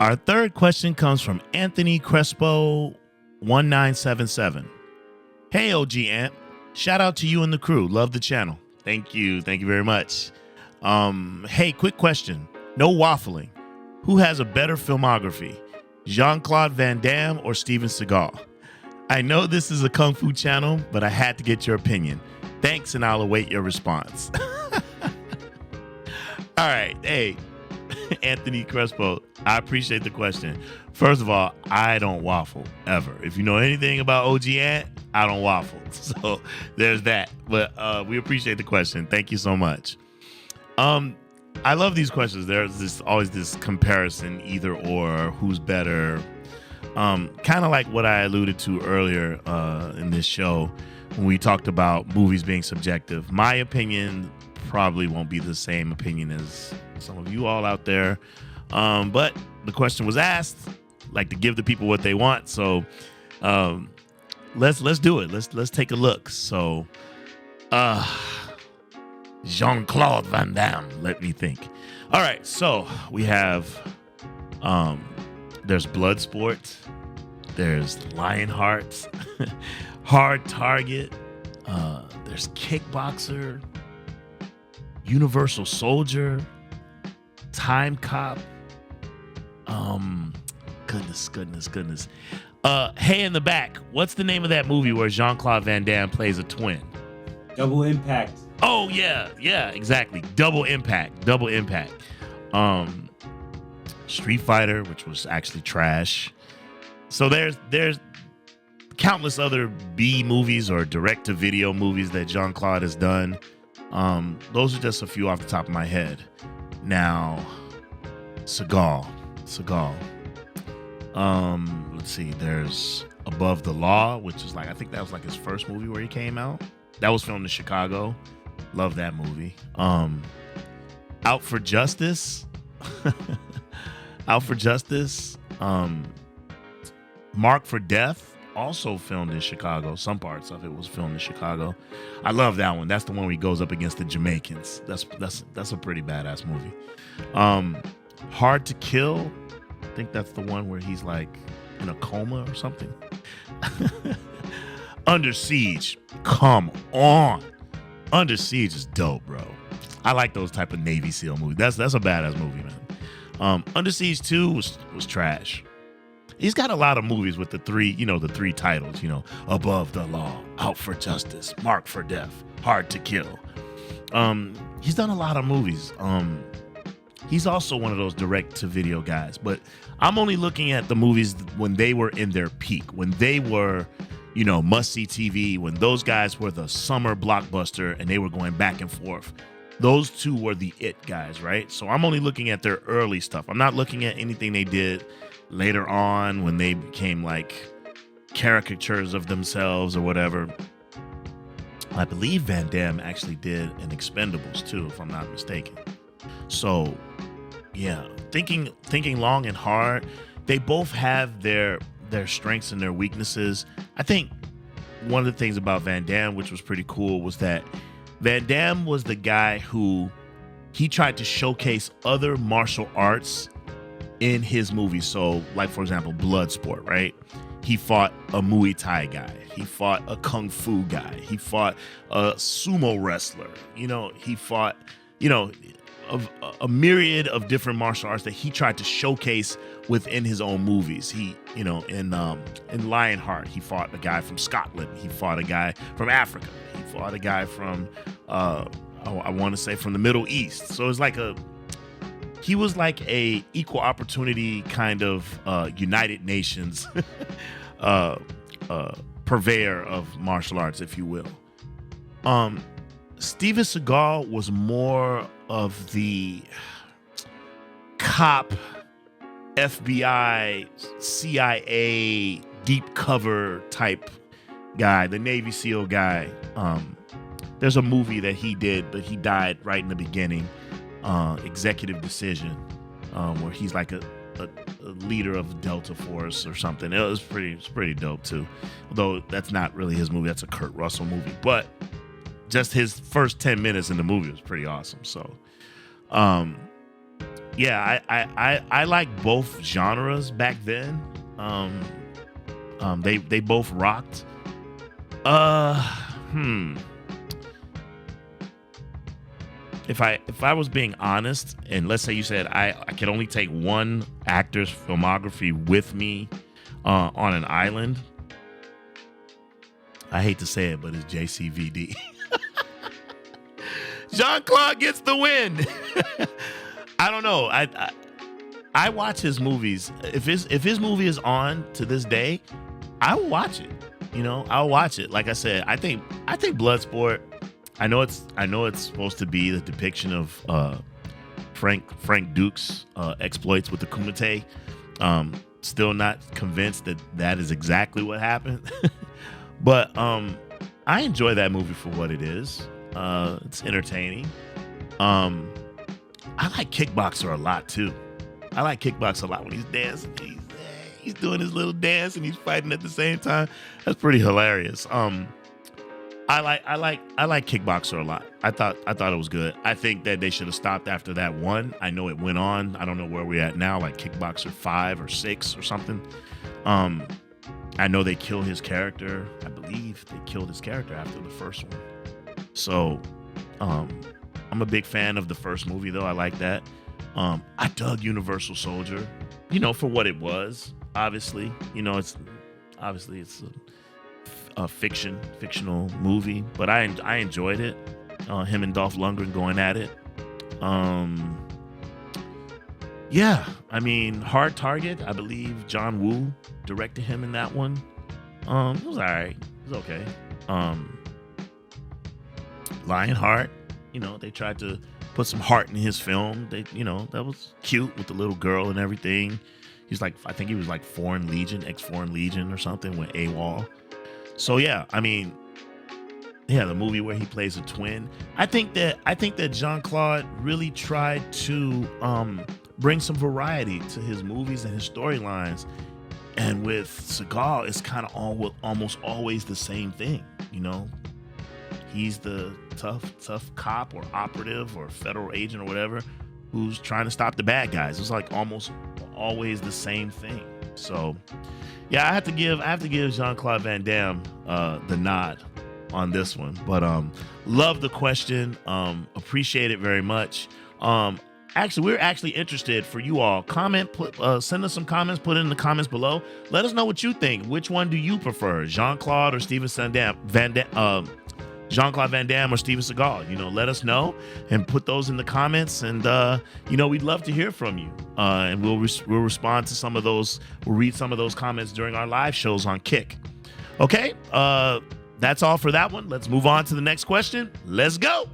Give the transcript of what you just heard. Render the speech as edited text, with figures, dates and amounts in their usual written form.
Our third question comes from Anthony Crespo 1977. Hey, OG Ant. Shout out to you and the crew. Love the channel. Thank you. Thank you very much. Hey, quick question. No waffling. Who has a better filmography? Jean-Claude Van Damme or Steven Seagal? I know this is a Kung Fu channel, but I had to get your opinion. Thanks, and I'll await your response. All right. Hey, Anthony Crespo, I appreciate the question. First of all, I don't waffle ever. If you know anything about OG Ant, I don't waffle. So there's that. But we appreciate the question. Thank you so much. I love these questions. There's always this comparison, either or, who's better. Kind of like what I alluded to earlier in this show when we talked about movies being subjective. My opinion probably won't be the same opinion as some of you all out there. But the question was asked, like to give the people what they want. So let's do it. Let's take a look. So Jean-Claude Van Damme, let me think. All right, so we have there's Bloodsport, there's Lionheart, Hard Target, there's Kickboxer, Universal Soldier, Time Cop. Goodness. Hey, in the back, what's the name of that movie where Jean-Claude Van Damme plays a twin? Double Impact. Oh yeah, exactly. Double Impact. Street Fighter, which was actually trash. So there's countless other B movies or direct-to-video movies that Jean-Claude has done. Those are just a few off the top of my head. Now, Seagal. Let's see. There's Above the Law, which is like, I think that was like his first movie where he came out. That was filmed in Chicago. Love that movie. Out for Justice. Mark for Death, also filmed in Chicago. Some parts of it was filmed in Chicago. I love that one. That's the one where he goes up against the Jamaicans. That's a pretty badass movie. Hard to Kill. I think that's the one where he's like in a coma or something. Under Siege. Come on. Under Siege is dope, bro. I like those type of Navy SEAL movies. That's a badass movie, man. Under Siege 2 was trash. He's got a lot of movies with the three titles, Above the Law, Out for Justice, Mark for Death, Hard to Kill. He's done a lot of movies. He's also one of those direct-to-video guys, but I'm only looking at the movies when they were in their peak, when they were, must-see TV, when those guys were the summer blockbuster and they were going back and forth. Those two were the it guys, right? So I'm only looking at their early stuff. I'm not looking at anything they did later on when they became like caricatures of themselves or whatever. I believe Van Damme actually did an Expendables too, if I'm not mistaken. So yeah, thinking long and hard. They both have their strengths and their weaknesses. I think one of the things about Van Damme, which was pretty cool, was that Van Damme was the guy who he tried to showcase other martial arts in his movies. So, like, for example, Bloodsport, right? He fought a Muay Thai guy. He fought a Kung Fu guy. He fought a sumo wrestler. He fought, a myriad of different martial arts that he tried to showcase within his own movies. He, in Lionheart, he fought a guy from Scotland. He fought a guy from Africa. He fought a guy from, I want to say from the Middle East. So it's like he was like a equal opportunity kind of United Nations purveyor of martial arts, if you will. Steven Seagal was more of the cop, FBI, CIA, deep cover type guy, the Navy SEAL guy. There's a movie that he did, but he died right in the beginning. Executive Decision, where he's like a leader of Delta Force or something. It's pretty dope too. Although that's not really his movie. That's a Kurt Russell movie. But just his first 10 minutes in the movie was pretty awesome. So, yeah, I like both genres back then. They both rocked. Uh, hmm. If I was being honest, and let's say you said I could only take one actor's filmography with me on an island, I hate to say it, but it's Jcvd. Jean-Claude gets the win. I don't know. I watch his movies. If his movie is on to this day, I will watch it. You know, I'll watch it. Like I said, I think Bloodsport. I know it's supposed to be the depiction of Frank Duke's exploits with the Kumite. Still not convinced that is exactly what happened. But I enjoy that movie for what it is. It's entertaining. I like Kickboxer a lot too. I like Kickboxer a lot when he's dancing. He's doing his little dance and he's fighting at the same time. That's pretty hilarious. I like Kickboxer a lot. I thought it was good. I think that they should have stopped after that one. I know it went on. I don't know where we're at now, like Kickboxer 5 or 6 or something. I know they killed his character. I believe they killed his character after the first one. So, I'm a big fan of the first movie though. I like that. I dug Universal Soldier, you know, for what it was. Obviously, you know, it's a fictional movie, but I enjoyed it. Him and Dolph Lundgren going at it. Yeah, I mean, Hard Target. I believe John Woo directed him in that one. It was all right. It was okay. Lionheart. You know, they tried to put some heart in his film. That was cute with the little girl and everything. I think he was like Foreign Legion, ex-Foreign Legion or something, went AWOL. So yeah, I mean, yeah, the movie where he plays a twin. I think that Jean-Claude really tried to bring some variety to his movies and his storylines. And with Seagal, it's kind of almost always the same thing, you know. He's the tough cop or operative or federal agent or whatever who's trying to stop the bad guys. It's like almost always the same thing. So, yeah, I have to give Jean-Claude Van Damme the nod on this one. But love the question. Appreciate it very much. Actually, we're actually interested for you all. Send us some comments. Put it in the comments below. Let us know what you think. Which one do you prefer, Jean-Claude or Jean-Claude Van Damme or Steven Seagal? You know, let us know and put those in the comments. And you know, we'd love to hear from you. And we'll respond to some of those. We'll read some of those comments during our live shows on Kick. Okay, that's all for that one. Let's move on to the next question. Let's go.